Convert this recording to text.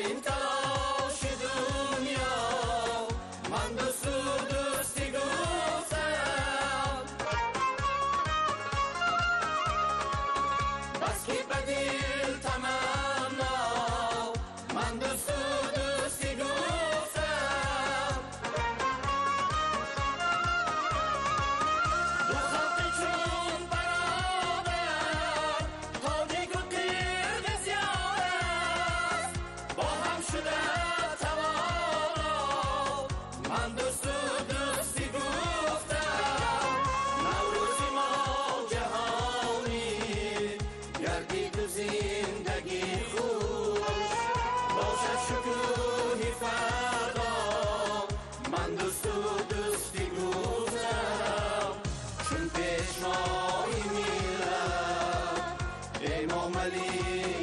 این تلاش دنیا من دوستی گفتم، بس که بدل تمنا من دوستی گفتم. دو خلق چون برادر تاریک و قرد زیاد است، با هم شده توانا من دوستی گفتم. نوروزی ما جهانی گردید و زندگی خوش باشد شکوهی فردا من دوستی گفتم. چون پیشوای میرم امام علی